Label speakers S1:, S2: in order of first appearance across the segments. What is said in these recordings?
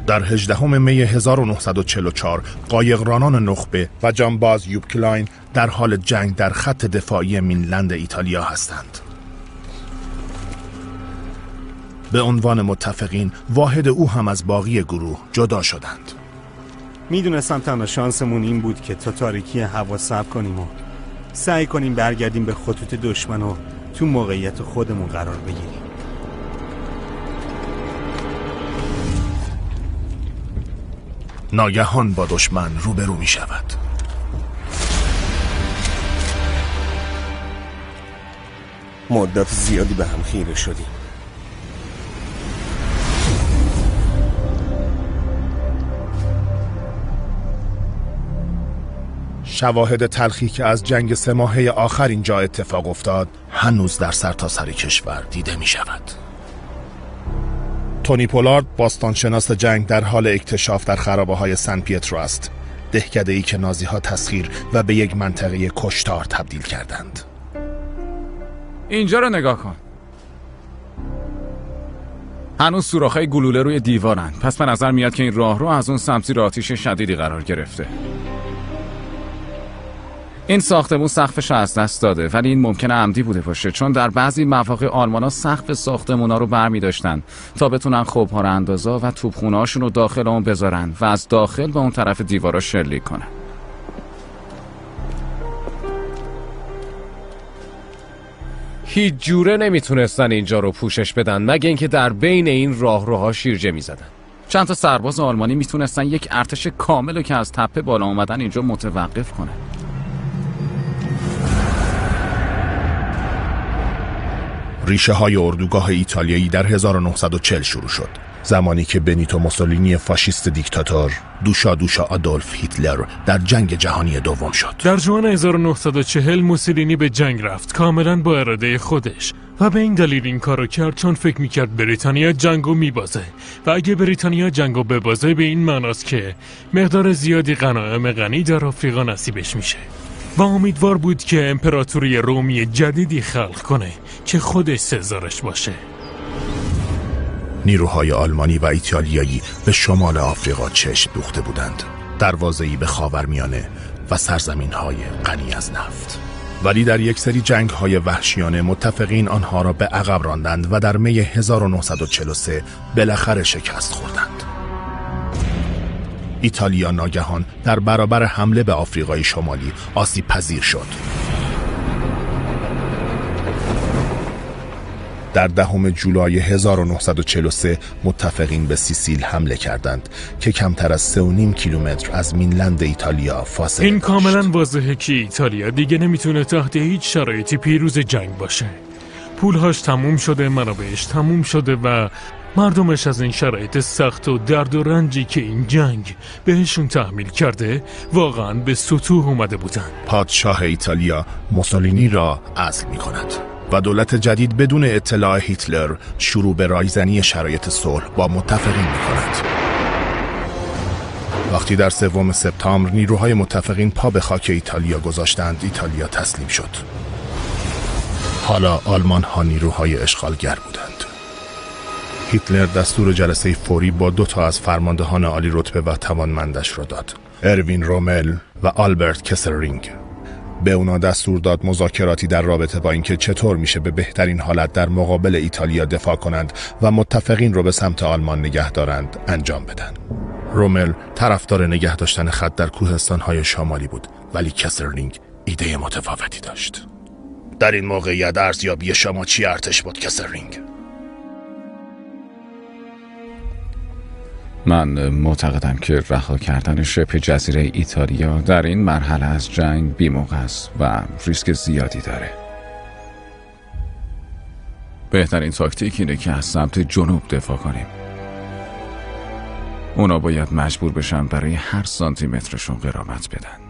S1: در 18 می 1944 قایقرانان نخبه و جانباز یوبکلاین در حال جنگ در خط دفاعی مینلند ایتالیا هستند. به عنوان متفقین واحد او هم از باقی گروه جدا شدند.
S2: میدونستم تنها شانسمون این بود که تا تاریکی هوا صبر کنیم و سعی کنیم برگردیم به خطوط دشمن و تو موقعیت خودمون قرار بگیریم.
S1: ناگهان با دشمن روبرو می شود.
S3: مدت زیادی به هم خیره شدیم.
S1: شواهد تلخی که از جنگ 3 ماهه آخر اینجا اتفاق افتاد هنوز در سرتاسر کشور دیده می شود. تونی پولارد باستانشناس جنگ در حال اکتشاف در خرابه‌های سن پیترو است، دهکده‌ای که نازی‌ها تسخیر و به یک منطقه کشتار تبدیل کردند.
S4: اینجا رو نگاه کن. هنوز سوراخ‌های گلوله روی دیوارن، پس به نظر میاد که این راهرو از اون سمت زیر آتش شدیدی قرار گرفته. این ساختمون سقفش از دست داده، ولی این ممکنه عمدی بوده باشه، چون در بعضی مواقع آلمانا سقف ساختمونا رو برمی داشتن تا بتونن خوب‌ها رو اندازا و توپخونه‌هاشون رو داخل اون بذارن و از داخل به اون طرف دیوارا شلیک کنن.
S5: هیچ جوره نمیتونستن اینجا رو پوشش بدن مگه اینکه در بین این راهروها شیرجه میزدن.
S4: چند تا سرباز آلمانی میتونستن یک ارتش کامل رو که از تپه بالا اومدن اینجا متوقف کنه.
S1: ریشه های اردوگاه ایتالیایی در 1940 شروع شد، زمانی که بنیتو موسولینی فاشیست دیکتاتور دوشا آدولف هیتلر در جنگ جهانی دوم شد.
S6: در ژوئن 1940 موسولینی به جنگ رفت، کاملا با اراده خودش، و به این دلیل این کارو کرد چون فکر میکرد بریتانیا جنگو میبازه و اگه بریتانیا جنگو ببازه به این معناست که مقدار زیادی غنایم غنی در آفریقا نصیبش میشه و امیدوار بود که امپراتوری رومی جدیدی خلق کنه که خودش سزارش باشه.
S1: نیروهای آلمانی و ایتالیایی به شمال آفریقا چشم دوخته بودند، دروازه‌ای به خاورمیانه و سرزمین‌های غنی از نفت. ولی در یک سری جنگ‌های وحشیانه متفقین آنها را به عقب راندند و در می 1943 بالاخره شکست خوردند. ایتالیا ناگهان در برابر حمله به آفریقای شمالی آسیب پذیر شد. در 10 جولای 1943 متفقین به سیسیل حمله کردند که کمتر از 3.5 کیلومتر از مینلند ایتالیا فاصله
S6: این
S1: داشت.
S6: کاملا واضحه که ایتالیا دیگه نمیتونه تحت هیچ شرایطی پیروز جنگ باشه. پولهاش تموم شده، منابعش تموم شده و مردمش از این شرایط سخت و درد و رنجی که این جنگ بهشون تحمیل کرده واقعا به سطوح اومده بودن.
S1: پادشاه ایتالیا موسولینی را عزل می کند و دولت جدید بدون اطلاع هیتلر شروع به رایزنی شرایط صلح با متفقین می کند. وقتی در 3 سپتامبر نیروهای متفقین پا به خاک ایتالیا گذاشتند، ایتالیا تسلیم شد. حالا آلمان ها نیروهای اشغالگر بودند. هیتلر دستور جلسه فوری با 2 از فرماندهان عالی رتبه و توانمندش را داد، اروین رومل و آلبرت کسلرینگ. به اونا دستور داد مذاکراتی در رابطه با اینکه چطور میشه به بهترین حالت در مقابل ایتالیا دفاع کنند و متفقین رو به سمت آلمان نگه دارند انجام بدن. رومل طرفدار نگه داشتن خط در کوهستان‌های شمالی بود، ولی کسلرینگ ایده متفاوتی داشت. در این موقعیت ارزیابی شما چی ارتش بود کسلرینگ؟
S4: من معتقدم که رها کردن شبه جزیره ایتالیا در این مرحله از جنگ بی‌موقع است و ریسک زیادی داره. بهترین تاکتیک اینه که از سمت جنوب دفاع کنیم. اونا باید مجبور بشن برای هر سانتیمترشون غرامت بدن.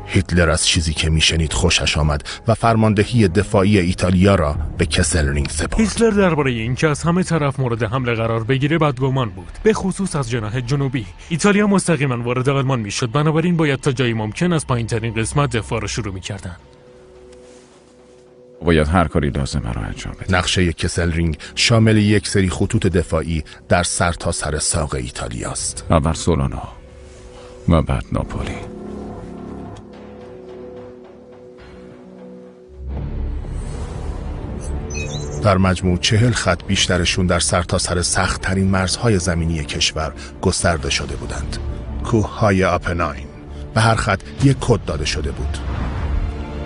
S1: هیتلر از چیزی که میشنید خوشش آمد و فرماندهی دفاعی ایتالیا را به کسلرینگ سپرد.
S6: هیتلر درباره اینکه از همه طرف مورد حمله قرار بگیره بدگمان بود، به خصوص از جناح جنوبی. ایتالیا مستقیما وارد آلمان میشد، بنابراین باید تا جایی ممکن از پایین‌ترین قسمت دفاع را شروع میکردن.
S4: باید هر کاری لازمه رو انجام بده.
S1: نقشه کسلرینگ شامل یک سری خطوط دفاعی در سرتاسر ساق ایتالیا است.
S4: اول سولانا و بعد ناپولی.
S1: در مجموع 40 خط، بیشترشون در سرتاسر سخت‌ترین مرزهای زمینی کشور گسترده شده بودند. کوههای آپناین. به هر خط یک کد داده شده بود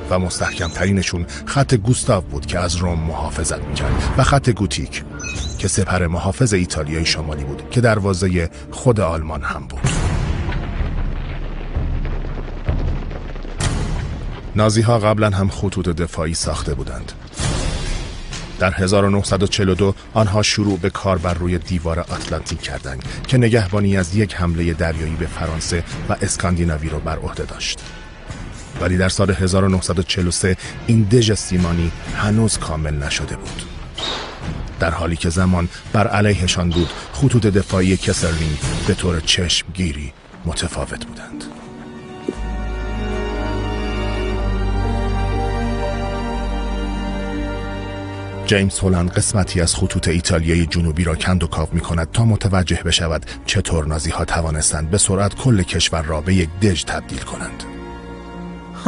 S1: و مستحکم ترینشون خط گوستاو بود که از روم محافظت میکرد و خط گوتیک که سپر محافظ ایتالیای شمالی بود که دروازه خود آلمان هم بود. نازی ها قبلا هم خطوط دفاعی ساخته بودند. در 1942 آنها شروع به کار بر روی دیوار آتلانتیک کردند که نگهبانی از یک حمله دریایی به فرانسه و اسکاندیناوی را بر عهده داشت. ولی در سال 1943 این دژ سیمانی هنوز کامل نشده بود. در حالی که زمان بر علیهشان بود، خطوط دفاعی کسلرینگ به طور چشمگیری متفاوت بودند. جیمز هولند قسمتی از خطوط ایتالیای جنوبی را کند و کاو می کند تا متوجه بشود چطور نازی ها توانستند به سرعت کل کشور را به یک دژ تبدیل کنند.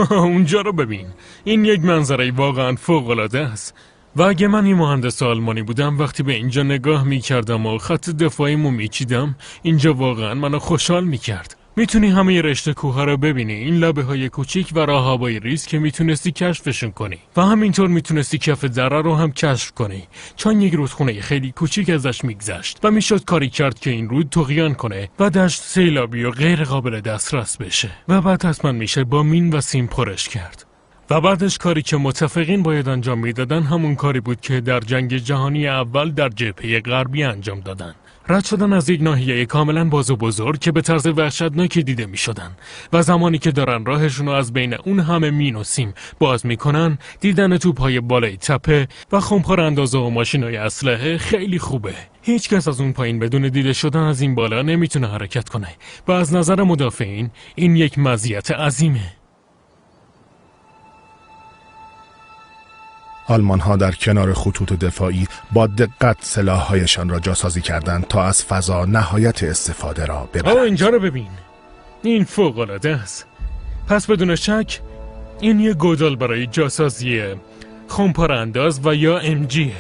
S6: اونجا رو ببین، این یک منظره واقعا فوق‌العاده است. و اگه من این مهندس آلمانی بودم، وقتی به اینجا نگاه میکردم و خط دفاعیمو میچیدم، اینجا واقعا منو خوشحال میکرد. میتونی همه رشته کوه رو ببینی، این لبه های کوچیک و راه هوای ریز که میتونستی کشفشون کنی و همینطور میتونستی کف دره رو هم کشف کنی، چون یک رودخونه خیلی کوچیک ازش میگذشت و میشد کاری کرد که این رود طغیان کنه و دشت سیلابی و غیر قابل دسترس بشه و بعد حتما میشه با مین و سیم پرش کرد. و بعدش کاری که متفقین باید انجام میدادن همون کاری بود که در جنگ جهانی اول در جبهه غربی انجام دادن. رد شدن از یک ناحیه کاملا باز و بزرگ که به طرز وحشتناکی دیده می شدن و زمانی که دارن راهشون رو از بین اون همه مین و سیم باز می کنن، دیدن توپ‌های بالای تپه و خمپار اندازه و ماشین‌های اسلحه خیلی خوبه. هیچ کس از اون پایین بدون دیده شدن از این بالا نمیتونه حرکت کنه و از نظر مدافعین این یک مزیت عظیمه.
S1: آلمان ها در کنار خطوط دفاعی با دقت سلاح‌هایشان را جاسازی کردند تا از فضا نهایت استفاده را ببرند.
S6: اینجا رو ببین، این فوق‌العاده است. پس بدون شک این یک گودال برای جاسازی خمپار انداز و یا MGه.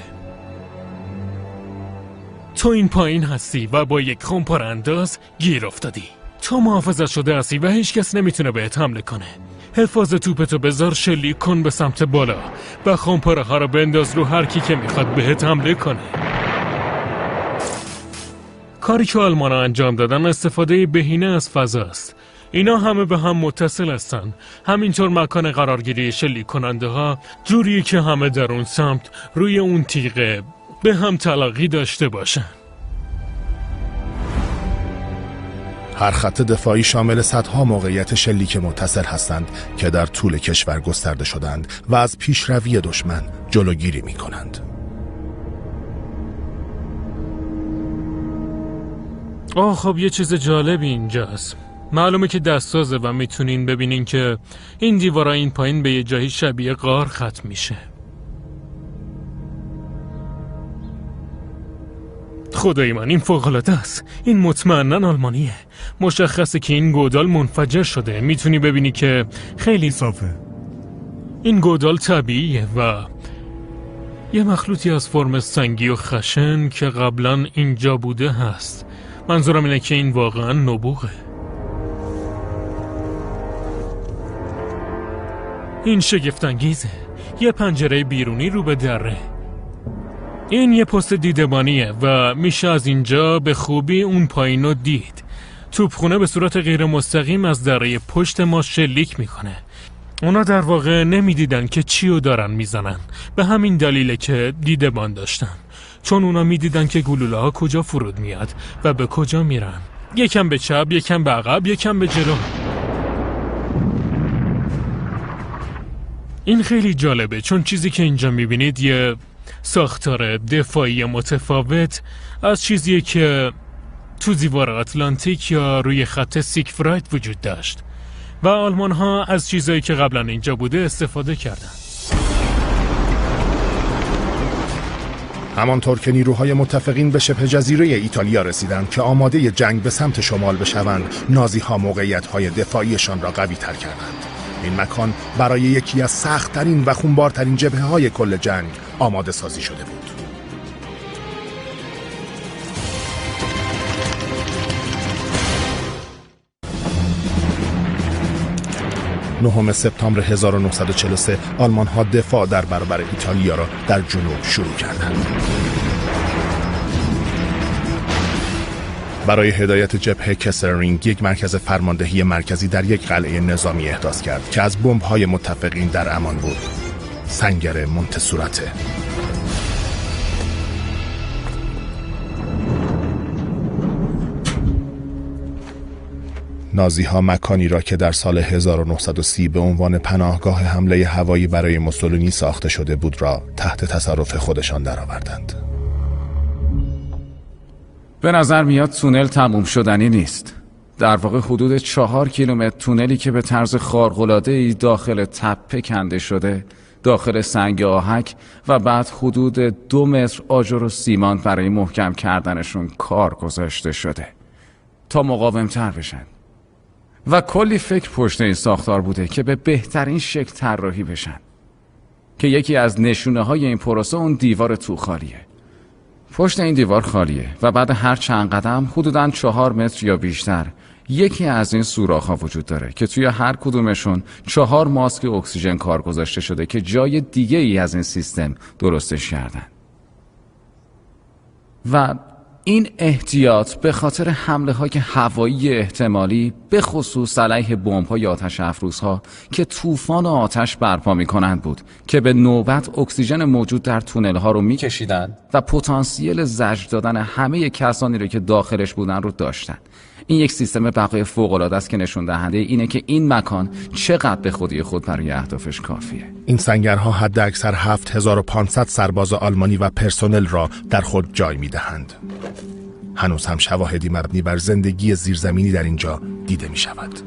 S6: تو این پایین هستی و با یک خمپار انداز گیر افتادی. تو محافظت شده هستی و هیچ کس نمیتونه بهت حمله کنه. حفاظ توپتو بذار، شلیک کن به سمت بالا و خمپاره ها رو بنداز رو هر کی که میخواد بهت حمله کنه. کاری که آلمانا انجام دادن استفاده بهینه از فضاست. اینا همه به هم متصل هستن. همینطور مکان قرارگیری شلیک کننده ها جوریه که همه در اون سمت روی اون تیغه به هم تلاقی داشته باشن.
S1: هر خط دفاعی شامل صدها موقعیت شلیک متصل هستند که در طول کشور گسترده شدند و از پیشروی دشمن جلوگیری می کنند.
S6: خب یه چیز جالبی اینجاست. معلومه که دستازه و میتونین ببینین که این دیوارا این پایین به یه جایی شبیه غار ختم میشه. خدای من، این فوق‌العاده است. این مطمئناً آلمانیه. مشخصه که این گودال منفجر شده. میتونی ببینی که خیلی صافه. این گودال طبیعیه و یه مخلوطی از فرم سنگی و خشن که قبلا اینجا بوده هست. منظورم اینه که این واقعاً نبوغه. این شگفت‌انگیزه. یه پنجره بیرونی رو به دره. این یه پست دیدبانیه و میشه از اینجا به خوبی اون پایین رو دید. توپخونه به صورت غیر مستقیم از دره پشت ما شلیک میکنه. اونا در واقع نمیدیدن که چی رو دارن میزنن. به همین دلیله که دیدبان داشتن. چون اونا میدیدن که گلوله ها کجا فرود میاد و به کجا میرن. یکم به چپ، یکم به عقب، یکم به جلو. این خیلی جالبه چون چیزی که اینجا میبینید یه ساختار دفاعی متفاوت از چیزیه که تو دیوار آتلانتیک یا روی خط سیگفراید وجود داشت و آلمان ها از چیزایی که قبلا اینجا بوده استفاده کردن.
S1: همانطور که نیروهای متفقین به شبه جزیره ایتالیا رسیدند که آماده جنگ به سمت شمال بشوند، نازی‌ها موقعیت‌های دفاعیشان را قوی‌تر کردند. این مکان برای یکی از سخت‌ترین و خونبارترین جبهه‌های کل جنگ آماده سازی شده بود. 9 سپتامبر 1943 آلمان‌ها دفاع در برابر ایتالیا را در جنوب شروع کردند. برای هدایت جبهه کسلرینگ یک مرکز فرماندهی مرکزی در یک قلعه نظامی احداث کرد که از بمب‌های متفقین در امان بود. سنگر مونتسوراته. نازی‌ها مکانی را که در سال 1930 به عنوان پناهگاه حمله هوایی برای موسولینی ساخته شده بود را تحت تصرف خودشان درآوردند.
S4: به نظر میاد تونل تموم شدنی نیست. در واقع حدود 4 کیلومتر تونلی که به طرز خارق‌العاده‌ای داخل تپه کنده شده، داخل سنگ آهک و بعد حدود 2 متر آجر و سیمان برای محکم کردنشون کار گذاشته شده تا مقاوم‌تر بشن. و کلی فکر پشت این ساختار بوده که به بهترین شکل طراحی بشن، که یکی از نشونه‌های این پروسه اون دیوار تو خالیه. پشت این دیوار خالیه و بعد هر چند قدم حدوداً 4 متر یا بیشتر یکی از این سوراخ‌ها وجود داره که توی هر کدومشون 4 ماسک اکسیژن کار گذاشته شده که جای دیگه ای از این سیستم درستش کردن. و این احتیاط به خاطر حمله‌های هوایی احتمالی، به خصوص علیه بمب‌های آتش افروزها که طوفان آتش برپا می‌کنند بود که به نوبت اکسیژن موجود در تونل‌ها رو می‌کشیدند و پتانسیل زجر دادن همه کسانی رو که داخلش بودن رو داشتن. این یک سیستم بقای فوق‌العاده است که نشون دهنده اینه که این مکان چقدر به خودی خود برای اهدافش کافیه.
S1: این سنگرها حداکثر 7500 سرباز آلمانی و پرسنل را در خود جای می‌دهند. هنوز هم شواهدی مبنی بر زندگی زیرزمینی در اینجا دیده می‌شود.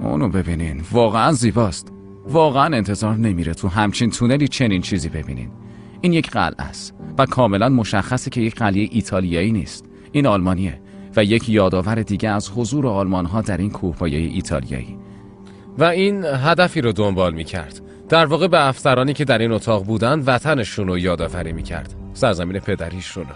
S4: اونو ببینین، واقعا زیباست. واقعا انتظار نمیره تو همچین تونلی چنین چیزی ببینین. این یک قلعه است و کاملا مشخصه که یک قلعه ایتالیایی نیست. این آلمانیه و یک یادآور دیگه از حضور آلمان‌ها در این کوهپایه ایتالیایی.
S5: و این هدفی رو دنبال می‌کرد. در واقع به افسرانی که در این اتاق بودن وطنشون رو یادآوری می‌کرد. سرزمین پدریشون رو.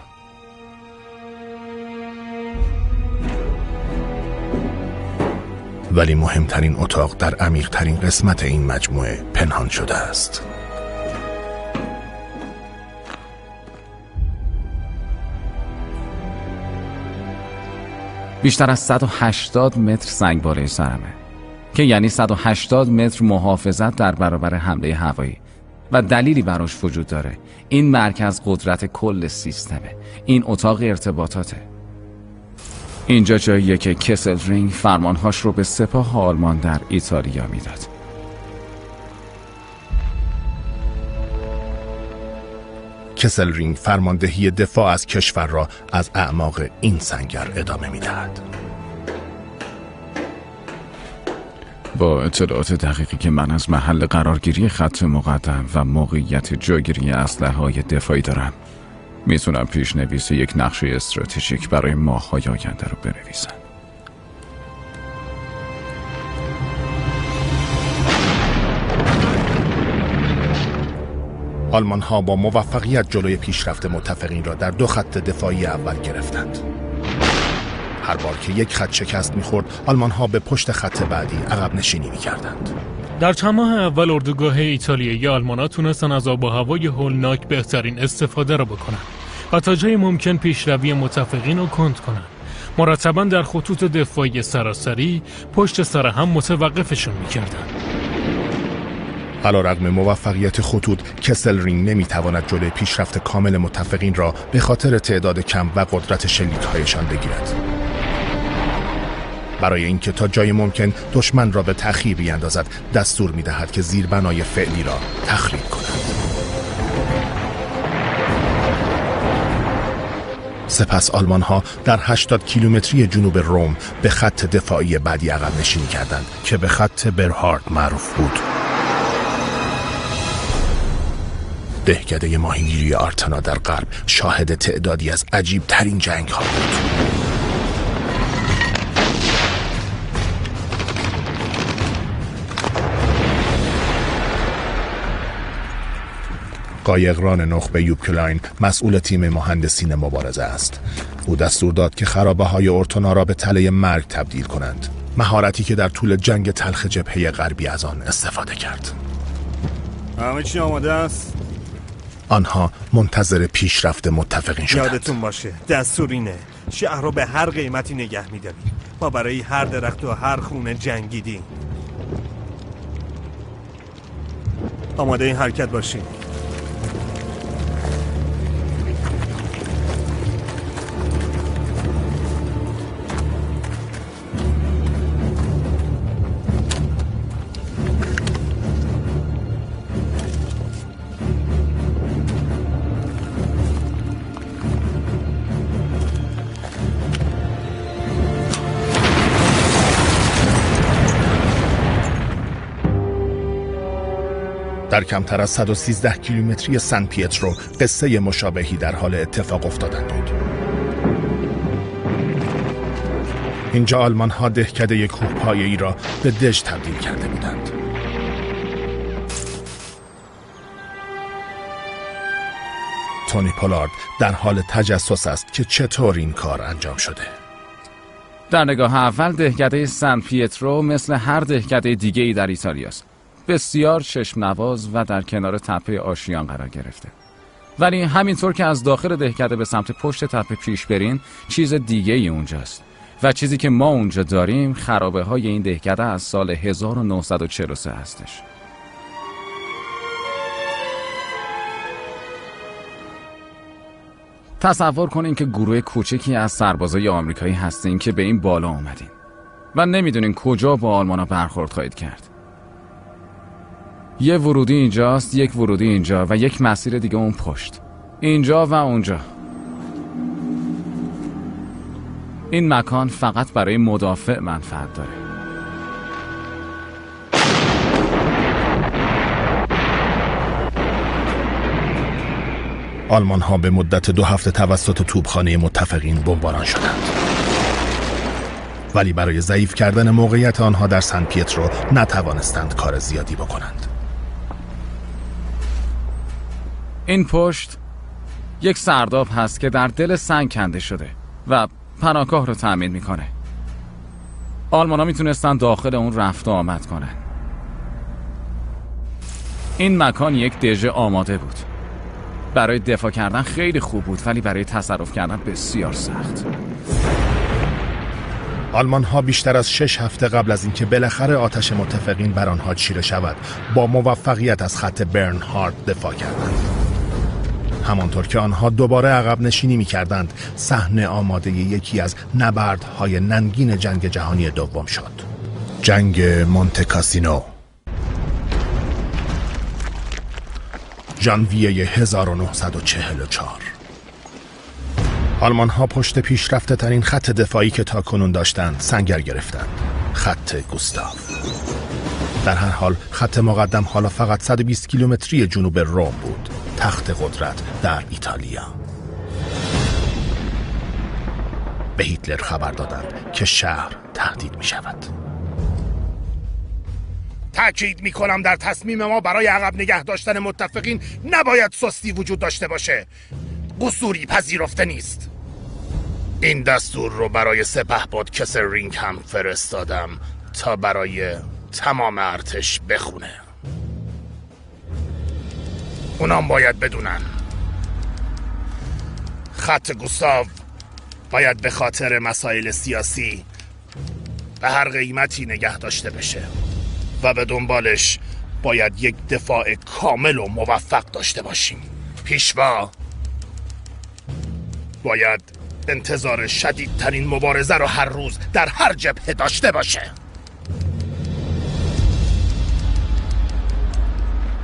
S1: ولی مهمترین اتاق در عمیق‌ترین قسمت این مجموعه پنهان شده است.
S4: بیشتر از 180 متر سنگ بالای سرمه، که یعنی 180 متر محافظت در برابر حمله هوایی. و دلیلی براش وجود داره. این مرکز قدرت کل سیستمه. این اتاق ارتباطاته. اینجا جاییه که کسلرینگ فرمانهاش رو به سپاه آلمان در ایتالیا میداد.
S1: کسلرینگ فرماندهی دفاع از کشور را از اعماق این سنگر ادامه میدهد.
S4: با اطلاعات دقیقی که من از محل قرارگیری خط مقدم و موقعیت جایگیری اسلحه‌های دفاعی دارم، میتونم پیشنویس یک نقشه استراتژیک برای ماه‌های آینده رو بنویسم.
S1: آلمان ها با موفقیت جلوی پیشرفت متفقین را در 2 خط دفاعی اول گرفتند. هر بار که یک خط شکست می‌خورد، آلمان ها به پشت خط بعدی عقب نشینی می‌کردند.
S6: در چند ماه اول اردوگاه ایتالیایی آلمان‌ها تونستن از آب و هوای هولناک بهترین استفاده را بکنن و تا جای ممکن پیشروی متفقین رو کند کنن. مرتباً در خطوط دفاعی سراسری پشت سر هم متوقفشون می‌کردن.
S1: علیرغم موفقیت خطوط، کسلرینگ نمیتواند جلوی پیشرفت کامل متفقین را به خاطر تعداد کم و قدرت شلیک‌هایشان بگیرد. برای اینکه تا جای ممکن دشمن را به تأخیر بیاندازد، دستور می‌دهد که زیربنای فعلی را تخریب کند. سپس آلمان‌ها در 80 کیلومتری جنوب روم به خط دفاعی بعدی عقب نشینی کردند که به خط برهارد معروف بود. دهکده ماهیگیری آرتانا در غرب شاهد تعدادی از عجیب ترین جنگ ها بود. قایقران نخبه یوبکلاین مسئول تیم مهندسین مبارزه است. او دستور داد که خرابه های اورتونا را به تله مرگ تبدیل کنند، مهارتی که در طول جنگ تلخ جبهه غربی از آن استفاده کرد.
S2: همه چی آماده است؟
S1: آنها منتظر پیشرفت متفقین شدند.
S2: یادتون باشه دستور اینه، شهر رو به هر قیمتی نگه می‌داریم. ما برای هر درخت و هر خونه جنگیدیم. آماده این حرکت باشیم.
S1: در کمتر از 113 کیلومتری سن پیترو قصه مشابهی در حال اتفاق افتادن بود. اینجا آلمان ها دهکده کوهپایه‌ای را به دژ تبدیل کرده بودند. تونی پولارد در حال تجسس است که چطور این کار انجام شده.
S4: در نگاه اول دهکده سن پیترو مثل هر دهکده دیگه‌ای در ایتالیاست. بسیار چشم نواز و در کنار تپه آشیان قرار گرفته. ولی همینطور که از داخل دهکده به سمت پشت تپه پیش برین، چیز دیگه ای اونجاست. و چیزی که ما اونجا داریم خرابه های این دهکده از سال 1943 هستش. تصور کنین که گروه کوچکی از سربازای آمریکایی هستین که به این بالا اومدین و نمیدونین کجا با آلمانا برخورد خواهید کرد. یه ورودی اینجاست، یک ورودی اینجا و یک مسیر دیگه اون پشت. اینجا و اونجا. این مکان فقط برای مدافع منفعت داره.
S1: آلمان ها به مدت 2 هفته توسط توپخانه متفقین بمباران شدند. ولی برای ضعیف کردن موقعیت آنها در سن پیترو نتوانستند کار زیادی بکنند.
S4: این پشت یک سرداب هست که در دل سنگ کنده شده و پناهگاه رو تأمین میکنه. آلمانا میتونستن داخل اون رفت و آمد کنن. این مکان یک دژ آماده بود. برای دفاع کردن خیلی خوب بود ولی برای تصرف کردن بسیار سخت.
S1: آلمان ها بیشتر از 6 هفته قبل از اینکه بالاخره آتش متفقین بر آنها چیره شود با موفقیت از خط برنهارد دفاع کردند. همانطور که آنها دوباره عقب نشینی می کردند، صحنه آماده یکی از نبردهای ننگین جنگ جهانی دوم شد. جنگ مونته کاسینو، ژانویه 1944. آلمان ها پشت پیشرفته ترین خط دفاعی که تاکنون داشتند سنگر گرفتند، خط گوستاو. در هر حال خط مقدم حالا فقط 120 کیلومتری جنوب روم بود، تخت قدرت در ایتالیا. به هیتلر خبر دادند که شهر تهدید می شود. تأکید می کنم در تصمیم ما برای عقب نگه داشتن متفقین نباید سستی وجود داشته باشه. قصوری پذیرفته نیست. این دستور رو برای سپهبد کسرینگ هم فرستادم تا برای تمام ارتش بخونه. اونام باید بدونن خط گوستاو باید به خاطر مسائل سیاسی به هر قیمتی نگه داشته بشه و به دنبالش باید یک دفاع کامل و موفق داشته باشیم. پیشوا باید انتظار شدیدترین مبارزه رو هر روز در هر جبهه داشته باشه.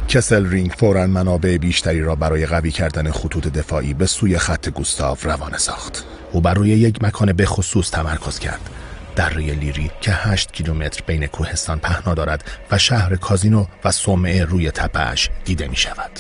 S1: کسلرینگ فوراً منابع بیشتری را برای قوی کردن خطوط دفاعی به سوی خط گوستاو روانه ساخت. او بر روی یک مکان به خصوص تمرکز کرد، دره لیری که 8 کیلومتر بین کوهستان پهنا دارد و شهر کازینو و صومعه روی تپه‌اش دیده می شود.